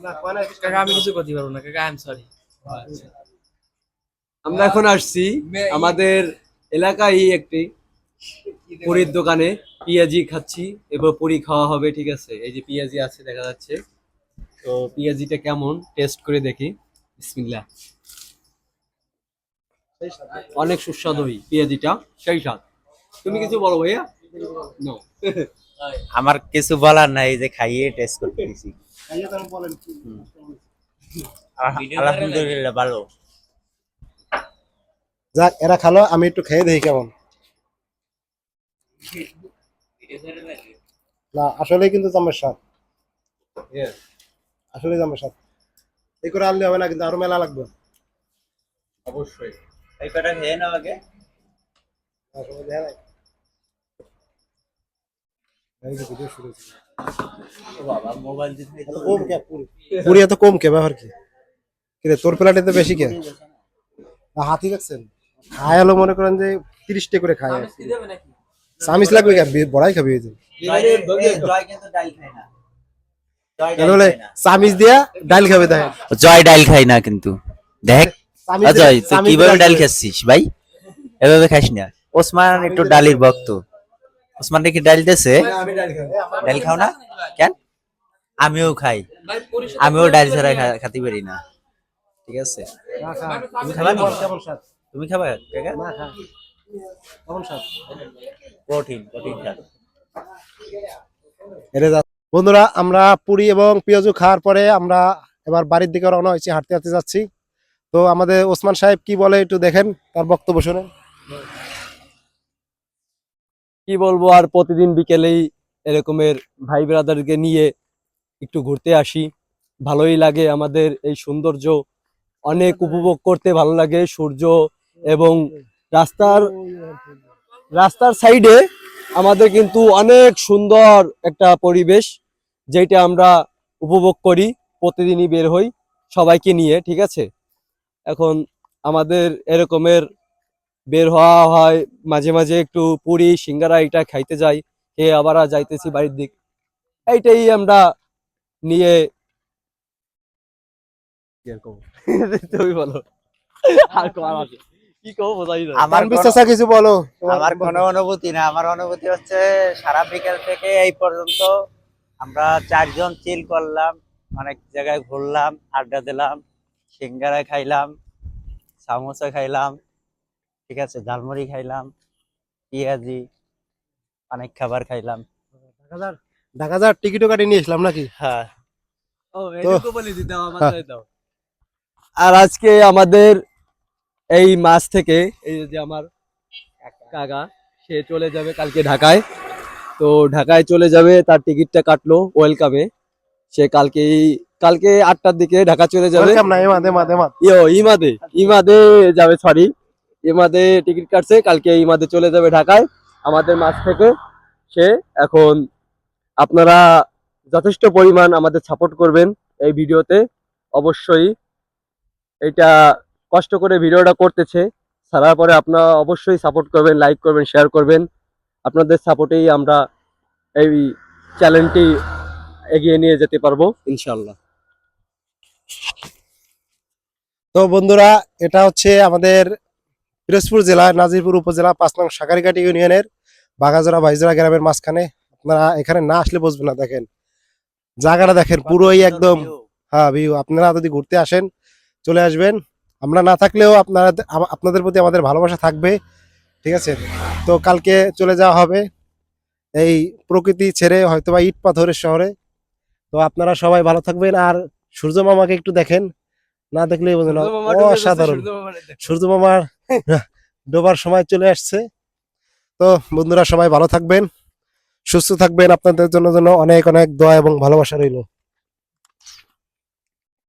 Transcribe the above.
কাকা আমি কিছু করতে পারবো না কাকা, আই এম সরি। আমরা এখন আসছি আমাদের এলাকায় একটি পুরীর দোকানে পিঁয়াজি খাচ্ছি, এবার পুরি খাওয়া হবে। ঠিক আছে, এই যে পিঁয়াজি আছে দেখা যাচ্ছে, তো পিঁয়াজিটা কেমন টেস্ট করে দেখি। বিসমিল্লাহ। অনেক সুস্বাদু এই পেঁয়াজিটা, সেই স্বাদ। তুমি কিছু বলো ভাইয়া? নো। আমার কিছু বলার নাই, যে খাইয়ে টেস্ট করতেছি। আলহামদুলিল্লাহ ভালো। যাক, এরা খালো, আমি একটু খেয়ে দেখি কেমন। না, আসলে কিন্তু জামের স্বাদ, আসলে জামের স্বাদ। এই করে আনলে হবে না, কিন্তু আরো মেলা লাগবে। অবশ্যই। এই কটা খেয়ে নাও আগে। আসলে দেখা নাই। এই যে ভিডিও শুরু হয়েছে। ও বাবা, মোবাইল দিতে এত কম কে পুরি? পুরি এত কম কে? ব্যাপার কি? কিরে তোর প্লেটে তো বেশি কে? হাতি দেখছেন খায় হলো, মনে করেন যে 30 টা করে খায়। সামিস লাগবে কে? বড়াই খাবি এই যে। জয় কিন্তু ডাল খায় না। জয় কেন বলে সামিস দিয়া ডাল খাবে? দেখেন জয় ডাল খাই না কিন্তু। দেখ জয়, তুই কিভাবে ডাল খাচ্ছিস ভাই? এভাবে খাস না। ওসমান একটু ডালির ভক্ত। ওসমান কি ডাল দিয়েছে? ডাল খাও না কেন? আমিও খাই, আমিও ডাল ছাড়া খেতে পারি না। ঠিক আছে, তুমি খাবা না? কেমন স্বাদ? তুমি খাবা কাকা? না খা, কেমন স্বাদ? কঠিন কঠিন স্বাদ। বন্ধুরা, আমরা পুরি এবং পেঁয়াজু খাওয়ার পরে আমরা এবার বাড়ির দিকে রওনা হয়েছি, হাঁটতে হাঁটতে যাচ্ছি। তো আমাদের ওসমান সাহেব কি বলে একটু দেখেন, তার বক্তব্য শুনেন। কি বলবো আর, প্রতিদিন বিকেলেই এরকমের ভাই ব্রাদারকে নিয়ে একটু ঘুরতে আসি, ভালোই লাগে। আমাদের এই সৌন্দর্য অনেক উপভোগ করতে ভালো লাগে, সূর্য এবং রাস্তার রাস্তার সাইডে আমাদের কিন্তু অনেক সুন্দর একটা পরিবেশ, যেটা আমরা উপভোগ করি। প্রতিদিনই বের হই সবাইকে নিয়ে। ঠিক আছে, এখন আমাদের এরকমের বের হওয়া হয়, মাঝে মাঝে একটু পুরি সিঙ্গারা এটা খাইতে যাই, খেয়ে আবার যাইতেছি বাড়ির দিক। এইটাই আমরা নিয়ে তুমি বলো আর কি কব বোঝাই না। আমার বিশ্বাসা কিছু বলো। আমার কোনো অনুভূতি না। আমার অনুভূতি হচ্ছে সারা বিকেল থেকে এই পর্যন্ত আমরা 4 জন চিল করলাম, অনেক জায়গায় ঘুরলাম, আড্ডা দিলাম, সিঙ্গারা খাইলাম, সামোসা খাইলাম, ঠিক আছে, ঝালমুড়ি খাইলাম, পেঁয়াজি, অনেক খাবার খাইলাম। ঢাকা যাওয়ার টিকিটও কাটিয়ে নিয়ে আসলাম নাকি? হ্যাঁ, আর আজকে আমাদের এই মাস থেকে এই যে আমার কাকা, সে চলে যাবে কালকে ঢাকায়। তো ঢাকায় চলে যাবে, তার টিকিটটা কাটলো ওয়েলকামে। সে কালকে 8টার দিকে ঢাকা চলে যাবে। ওয়েলকাম না, এমাদ এমাদ এমাদ। ইমাদে ইমাদে যাবে, সরি, ইমাদে টিকিট কাটছে, কালকে ইমাদে চলে যাবে ঢাকায় আমাদের মাছ থেকে। সে এখন আপনারা যথেষ্ট পরিমাণ আমাদের সাপোর্ট করবেন এই ভিডিওতে। অবশ্যই এটা কষ্ট করে ভিডিওটা করতেছে, ছাড়ার পরে আপনারা অবশ্যই সাপোর্ট করবেন, লাইক করবেন, শেয়ার করবেন। আপনাদের সাপোর্টেই আমরা এই চ্যানেলটি এগিয়ে নিয়ে যেতে পারবো ইনশাল্লাহ। তো বন্ধুরা, এটা হচ্ছে আমাদের পিরোজপুর জেলা নাজিরপুর উপজেলা 5 নং সাকারিকাটি ইউনিয়নের বাগাজোড়া ভাইজোড়া গ্রামের মাঝখানে। আপনারা এখানে না আসলে বুঝবেন না। দেখেন জায়গাটা, দেখেন পুরোই একদম। হ্যাঁ, ভিউ। আপনারা যদি ঘুরতে আসেন চলে আসবেন। আমরা না থাকলেও আপনাদের প্রতি আমাদের ভালোবাসা থাকবে। ঠিক আছে, তো কালকে চলে যাওয়া হবে এই প্রকৃতি ছেড়ে, হয়তোবা ইট পাথরের শহরে। তো আপনারা সবাই ভালো থাকবেন। আর সূর্য মামাকে একটু দেখেন, না দেখলেই বোঝেন, অসাধারণ। সূর্য মামার ডোবার সময় চলে আসছে। তো বন্ধুরা, সবাই ভালো থাকবেন, সুস্থ থাকবেন। আপনাদের জন্য অনেক অনেক দোয়া এবং ভালোবাসা রইল।